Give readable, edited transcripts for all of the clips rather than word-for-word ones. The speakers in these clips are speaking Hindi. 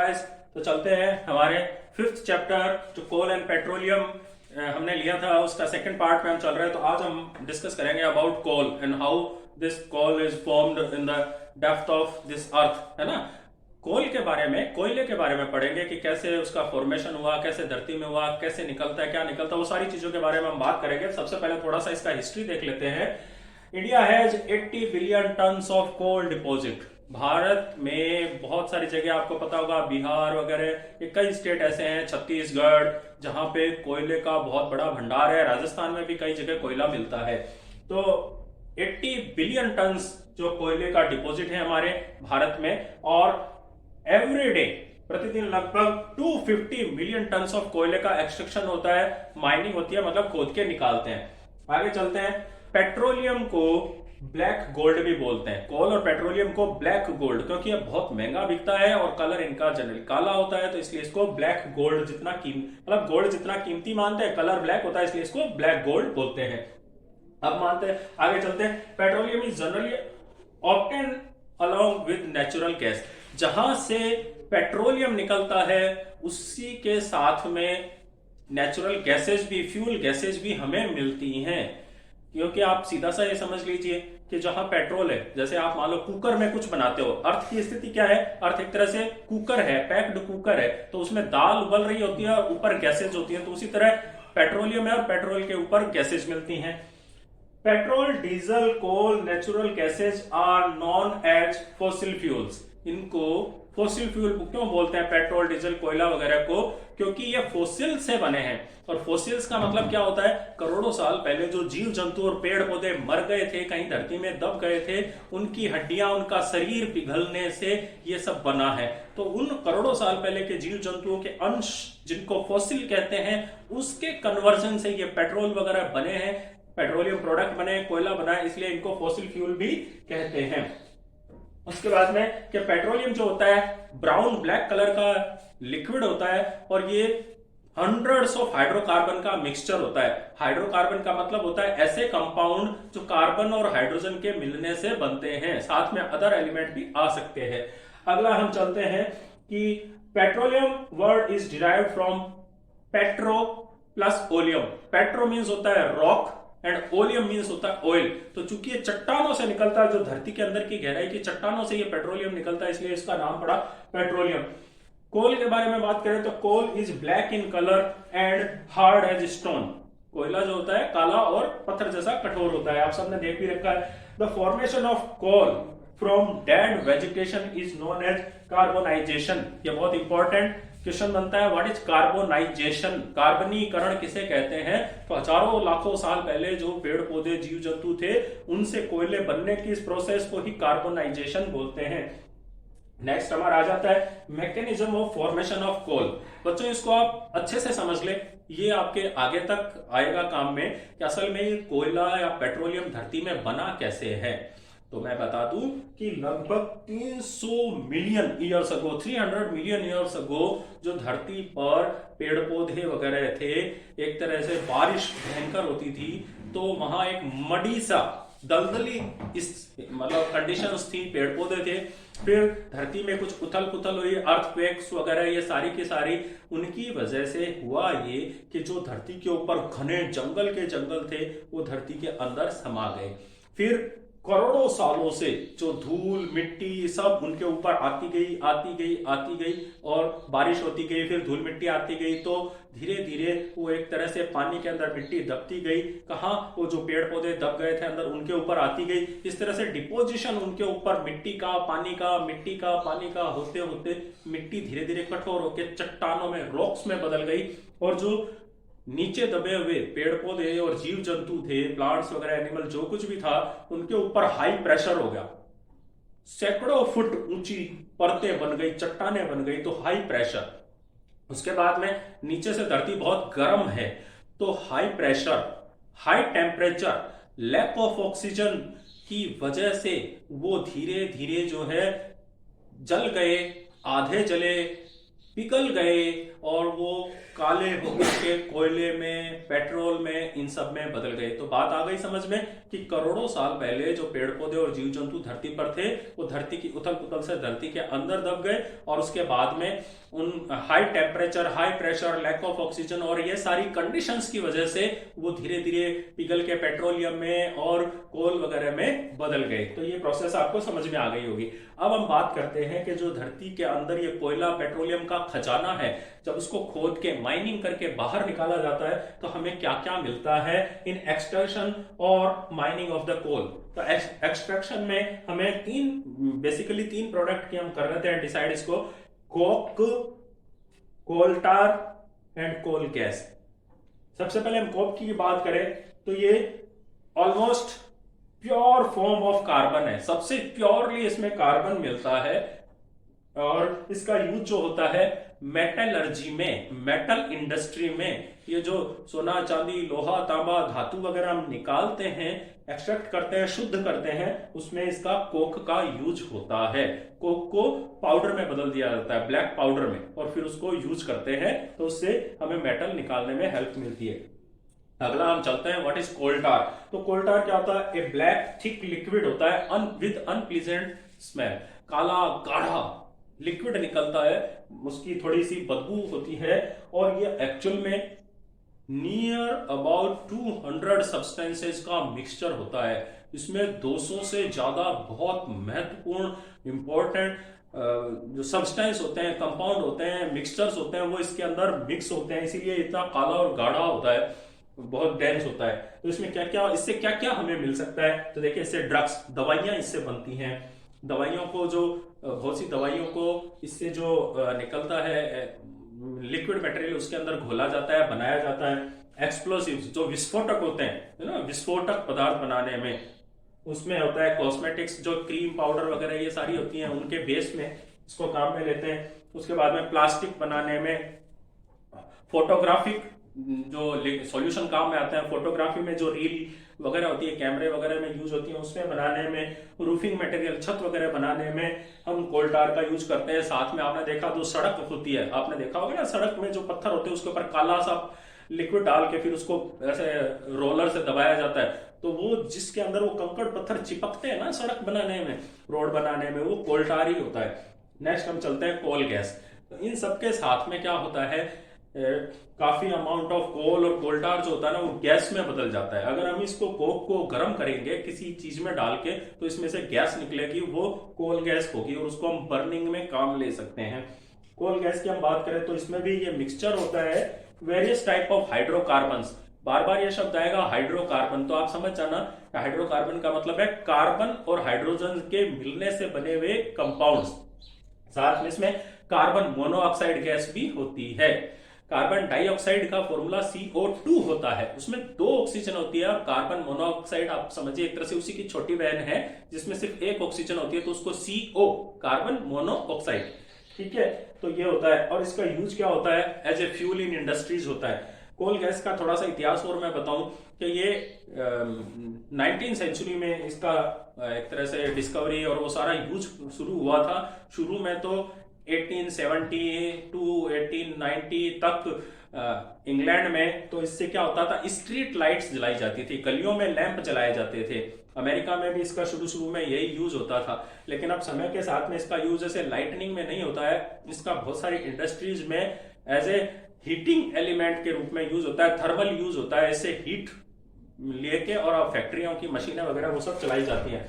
गाइस, तो चलते हैं हमारे फिफ्थ चैप्टर जो कोल एंड पेट्रोलियम हमने लिया था उसका सेकंड पार्ट में हम चल रहे हैं। तो आज हम डिस्कस करेंगे about coal and how this coal is formed in the depth of this earth, है ना। कोल के बारे में, कोयले के बारे में पढ़ेंगे कि कैसे उसका फॉर्मेशन हुआ, कैसे धरती में हुआ, कैसे निकलता है, क्या निकलता है, वो सारी चीजों के बारे में हम बात करेंगे। सबसे पहले थोड़ा सा इसका हिस्ट्री देख लेते हैं। India has 80 billion tons of coal deposit. Bharat में बहुत सारी जगह, आपको पता होगा बिहार वगैरह, कई स्टेट ऐसे हैं, छत्तीसगढ़, जहां पे कोयले का बहुत बड़ा भंडार है। राजस्थान में भी कई जगह कोयला मिलता है। तो 80 बिलियन टन्स जो कोयले का डिपॉजिट है हमारे भारत में, और एवरी डे प्रतिदिन लगभग 250 मिलियन टन्स ऑफ कोयले का एक्सट्रैक्शन होता है, माइनिंग होती है, मतलब खोद के निकालते हैं। आगे चलते हैं। पेट्रोलियम को ब्लैक गोल्ड भी बोलते हैं। कोल और पेट्रोलियम को ब्लैक गोल्ड, क्योंकि ये बहुत महंगा बिकता है और कलर इनका जनरली काला होता है, तो इसलिए इसको ब्लैक गोल्ड जितना मतलब गोल्ड जितना कीमती मानते हैं, कलर ब्लैक होता है इसलिए इसको ब्लैक गोल्ड बोलते हैं। अब मानते हैं, आगे चलते हैं। Petroleum is generally obtain along with natural gas. जहां से पेट्रोलियम निकलता है उसी के साथ में नेचुरल गैसेज भी, फ्यूल गैसेज भी हमें मिलती हैं। क्योंकि आप सीधा सा ये समझ लीजिए कि जहां पेट्रोल है, जैसे आप मान लो कुकर में कुछ बनाते हो, अर्थ की स्थिति क्या है, अर्थ एक तरह से कुकर है, पैक्ड कुकर है, तो उसमें दाल उबल रही होती है और ऊपर गैसेज होती है। तो उसी तरह पेट्रोलियम है और पेट्रोल के ऊपर गैसेज मिलती हैं। Petrol, diesel, coal, natural gases are known as fossil fuels. इनको फॉसिल फ्यूल क्यों बोलते हैं, पेट्रोल, डीजल, कोयला वगैरह को? क्योंकि ये फॉसिल से बने हैं। और फॉसिल्स का मतलब क्या होता है? करोड़ों साल पहले जो जीव जंतु और पेड़ पौधे मर गए थे, कहीं धरती में दब गए थे, उनकी हड्डियां, उनका शरीर पिघलने से ये सब बना है। तो उन करोड़ों साल पहले के जीव जंतुओं के अंश, जिनको फॉसिल कहते हैं, उसके कन्वर्जन से ये पेट्रोल वगैरह बने हैं, पेट्रोलियम प्रोडक्ट बने, कोयला बना है, इसलिए इनको फॉसिल फ्यूल भी कहते हैं। उसके बाद में कि पेट्रोलियम जो होता है ब्राउन ब्लैक कलर का लिक्विड होता है, और ये हंड्रेड्स ऑफ हाइड्रोकार्बन का मिक्सचर होता है। हाइड्रोकार्बन का मतलब होता है ऐसे कंपाउंड जो कार्बन और हाइड्रोजन के मिलने से बनते हैं, साथ में अदर एलिमेंट भी आ सकते हैं। अगला हम चलते हैं कि petroleum word is derived from petro plus oleum. Petro means होता है रॉक एंड ओलियम मीन्स होता है ऑयल। तो चूंकि ये चट्टानों से निकलता है, जो धरती के अंदर की गहराई की चट्टानों से ये पेट्रोलियम निकलता है, इसलिए इसका नाम पड़ा पेट्रोलियम। कोल के बारे में बात करें तो coal is black in colour and hard as stone. कोयला जो होता है काला और पत्थर जैसा कठोर होता है, आप सबने देख भी रखा है। The formation of coal from dead vegetation is known as carbonisation. ये बहुत इंपॉर्टेंट क्वेश्चन बनता है, व्हाट इज कार्बोनाइजेशन? कार्बनीकरण किसे कहते हैं? तो हजारों लाखों साल पहले जो पेड़ पौधे, जीव जंतु थे, उनसे कोयले बनने की इस प्रोसेस को ही कार्बोनाइजेशन बोलते हैं। नेक्स्ट हमारा आ जाता है mechanism of formation of coal. बच्चों इसको आप अच्छे से समझ ले, ये आपके आगे तक आएगा काम में कि असल में ये कोयला या पेट्रोलियम धरती में बना कैसे है। तो मैं बता दूं कि लगभग 300 million years ago, 300 million years ago, जो धरती पर पेड़ पौधे वगैरह थे, एक तरह से बारिश भयंकर होती थी, तो वहां एक मडी सा दलदली मतलब कंडीशंस थी, पेड़ पौधे थे, फिर धरती में कुछ उथल पुथल हुई, अर्थक्वेक्स वगैरह, ये सारी की सारी उनकी वजह से हुआ ये कि जो धरती के ऊपर घने जंगल के जंगल थे वो धरती के अंदर समा गए। फिर करोड़ों सालों से जो धूल मिट्टी सब उनके ऊपर आती गई आती गई आती गई, और बारिश होती गई, फिर धूल मिट्टी आती गई, तो धीरे धीरे वो एक तरह से पानी के अंदर मिट्टी दबती गई। कहाँ? वो जो पेड़ पौधे दब गए थे अंदर, उनके ऊपर आती गई। इस तरह से डिपोजिशन उनके ऊपर मिट्टी का, पानी का, मिट्टी का, पानी का होते होते मिट्टी धीरे धीरे कठोर होकर चट्टानों में, रॉक्स में बदल गई, और जो नीचे दबे हुए पेड़ पौधे और जीव जंतु थे, प्लांट्स वगैरह, एनिमल, जो कुछ भी था, उनके ऊपर हाई प्रेशर हो गया। सैकड़ों फुट ऊंची परतें बन गई, चट्टाने बन गई, तो हाई प्रेशर। उसके बाद में नीचे से धरती बहुत गर्म है, तो high pressure, high temperature, lack of oxygen की वजह से वो धीरे धीरे जो है जल गए, आधे जले, पिघल गए, और वो काले होकर के कोयले में, पेट्रोल में, इन सब में बदल गए। तो बात आ गई समझ में कि करोड़ों साल पहले जो पेड़ पौधे और जीव जंतु धरती पर थे वो धरती की उथल पुथल से धरती के अंदर दब गए, और उसके बाद में उन high temperature, high pressure, lack of oxygen और ये सारी कंडीशंस की वजह से वो धीरे धीरे पिघल के पेट्रोलियम में और कोल वगैरह में बदल गए। तो ये प्रोसेस आपको समझ में आ गई होगी। अब हम बात करते हैं कि जो धरती के अंदर ये कोयला, पेट्रोलियम का खजाना है, जब उसको खोद के माइनिंग करके बाहर निकाला जाता है तो हमें क्या क्या मिलता है इन एक्सट्रैक्शन और माइनिंग ऑफ द कोल। तो एक्सट्रैक्शन में हमें बेसिकली तीन प्रोडक्ट की हम कर रहे थे डिसाइड इसको, coke, coal tar and coal gas. सबसे पहले हम कोक की बात करें तो ये almost pure form of carbon है, सबसे प्योरली इसमें कार्बन मिलता है, और इसका यूज जो होता है मेटलर्जी में, मेटल इंडस्ट्री में, ये जो सोना चांदी लोहा तांबा धातु वगैरह हम निकालते हैं, एक्सट्रैक्ट करते हैं, शुद्ध करते हैं, उसमें इसका कोक का यूज होता है। कोक को पाउडर में बदल दिया जाता है, ब्लैक पाउडर में, और फिर उसको यूज करते हैं तो उससे हमें मेटल निकालने में हेल्प मिलती है। अगला हम चलते हैं व्हाट इज कोल टार। तो कोल टार क्या होता है? ए ब्लैक थिक लिक्विड होता है विद अनप्लीजेंट स्मेल, काला गाढ़ा लिक्विड निकलता है, उसकी थोड़ी सी बदबू होती है, और ये एक्चुअल में नियर अबाउट 200 सब्सटेंसेस का मिक्सचर होता है। इसमें 200 से ज्यादा बहुत महत्वपूर्ण इंपॉर्टेंट जो सब्सटेंस होते हैं, कंपाउंड होते हैं, मिक्सचर्स होते हैं, वो इसके अंदर मिक्स होते हैं, इसीलिए इतना काला और गाढ़ा होता है, बहुत डेंस होता है। तो इसमें क्या क्या, इससे क्या क्या हमें मिल सकता है? तो देखिए, इससे ड्रग्स, दवाइयां इससे बनती हैं। दवाइयों को जो बहुत सी दवाइयों को इससे जो निकलता है लिक्विड मटेरियल उसके अंदर घोला जाता है, बनाया जाता है। एक्सप्लोसिव्स जो विस्फोटक होते हैं, है ना, विस्फोटक पदार्थ बनाने में उसमें होता है। कॉस्मेटिक्स जो क्रीम पाउडर वगैरह ये सारी होती हैं, उनके बेस में इसको काम में लेते हैं। उसके बाद में प्लास्टिक बनाने में, फोटोग्राफिक जो सॉल्यूशन काम में आते हैं, फोटोग्राफी में जो रील वगैरह होती है, कैमरे वगैरह में यूज होती है, उसमें बनाने में, रूफिंग मटेरियल छत वगैरह बनाने में हम कोल टार का यूज करते हैं। साथ में आपने देखा जो सड़क होती है, आपने देखा होगा ना, सड़क में जो पत्थर होते हैं उसके ऊपर काला सा लिक्विड डाल के फिर उसको ऐसे रोलर से दबाया जाता है, तो वो जिसके अंदर वो कंकड़ पत्थर चिपकते हैं ना सड़क बनाने में, रोड बनाने में, वो कोल टार ही होता है। नेक्स्ट हम चलते हैं कोल गैस। तो इन सबके साथ में क्या होता है, काफी अमाउंट ऑफ कोल और कोल टार जो होता है ना, वो गैस में बदल जाता है। अगर हम इसको कोक को गर्म करेंगे किसी चीज में डाल के, तो इसमें से गैस निकलेगी, वो कोल गैस होगी, और उसको हम बर्निंग में काम ले सकते हैं। कोल गैस की हम बात करें तो इसमें भी ये मिक्सचर होता है वेरियस टाइप ऑफ हाइड्रोकार्बन। बार बार ये शब्द आएगा हाइड्रोकार्बन, तो आप समझ जाना हाइड्रोकार्बन का मतलब है कार्बन और हाइड्रोजन के मिलने से बने हुए कंपाउंड्स। साथ में इसमें कार्बन मोनोऑक्साइड गैस भी होती है। कार्बन डाइऑक्साइड का फॉर्मूला CO2 होता है, उसमें 2 ऑक्सीजन होती है, और कार्बन मोनोऑक्साइड आप समझिए एक तरह से उसी की छोटी बहन है जिसमें सिर्फ एक ऑक्सीजन होती है, तो उसको CO, कार्बन मोनोऑक्साइड, ठीक है। तो ये होता है, और इसका यूज क्या होता है? As a fuel in industries होता है। कोल गैस का थोड़ा सा इतिहास और मैं बताऊं कि ये 19th सेंचुरी में इसका एक तरह से डिस्कवरी और वो सारा यूज शुरू हुआ था। शुरू में तो 1870 टू 1890 तक इंग्लैंड में तो इससे क्या होता था, स्ट्रीट लाइट्स जलाई जाती थी, गलियों में लैंप जलाए जाते थे। अमेरिका में भी इसका शुरू में यही यूज होता था, लेकिन अब समय के साथ में इसका यूज ऐसे लाइटनिंग में नहीं होता है, इसका बहुत सारी इंडस्ट्रीज में एज ए हीटिंग एलिमेंट के रूप में यूज होता है, थर्मल यूज होता है, इससे हीट लेके और फैक्ट्रियों की मशीनें वगैरह वो सब चलाई जाती हैं।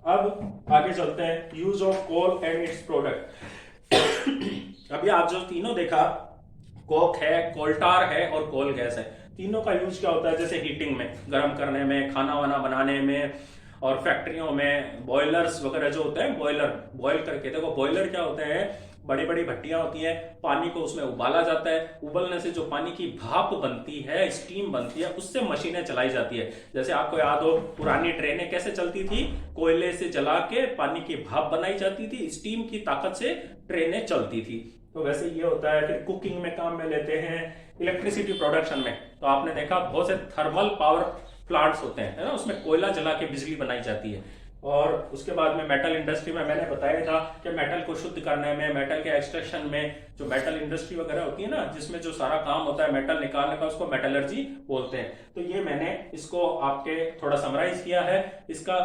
अब आगे चलते हैं, use of coal and its product. अभी आप जो तीनों देखा, कोक है, कोल टार है और कोल गैस है, तीनों का यूज क्या होता है? जैसे हीटिंग में, गर्म करने में, खाना वाना बनाने में, और फैक्ट्रियों में बॉयलर्स वगैरह जो होते हैं, बॉयल करके, देखो बॉयलर क्या होते हैं, बड़ी बड़ी भट्टियां होती हैं, पानी को उसमें उबाला जाता है, उबलने से जो पानी की भाप बनती है, स्टीम बनती है, उससे मशीनें चलाई जाती है। जैसे आपको याद हो पुरानी ट्रेनें कैसे चलती थी, कोयले से जला के पानी की भाप बनाई जाती थी, स्टीम की ताकत से ट्रेनें चलती थी। तो वैसे ये होता है। फिर कुकिंग में काम में लेते हैं, इलेक्ट्रिसिटी प्रोडक्शन में तो आपने देखा बहुत से थर्मल पावर प्लांट्स होते हैं, है ना, उसमें कोयला जला के बिजली बनाई जाती है। और उसके बाद में मेटल इंडस्ट्री में मैंने बताया था कि मेटल को शुद्ध करने में, मेटल के एक्सट्रैक्शन में, जो मेटल इंडस्ट्री वगैरह होती है ना, जिसमें जो सारा काम होता है मेटल निकालने का, उसको मेटलर्जी बोलते हैं। तो ये मैंने इसको आपके थोड़ा समराइज किया है। इसका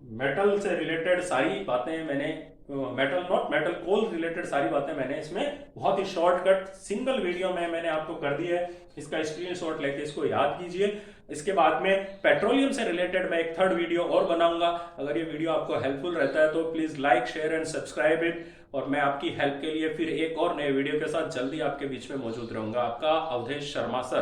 मेटल से रिलेटेड सारी बातें मैंने, metal not metal, coal related सारी बातें मैंने इसमें बहुत ही शॉर्टकट सिंगल वीडियो में मैंने आपको कर दी है। इसका स्क्रीनशॉट लेके इसको याद कीजिए। इसके बाद में पेट्रोलियम से रिलेटेड मैं एक थर्ड वीडियो और बनाऊंगा। अगर ये वीडियो आपको हेल्पफुल रहता है तो please like, share and subscribe it. और मैं आपकी हेल्प के लिए फिर एक और नए वीडियो के साथ जल्दी आपके बीच में मौजूद रहूंगा। आपका अवधेश शर्मा सर।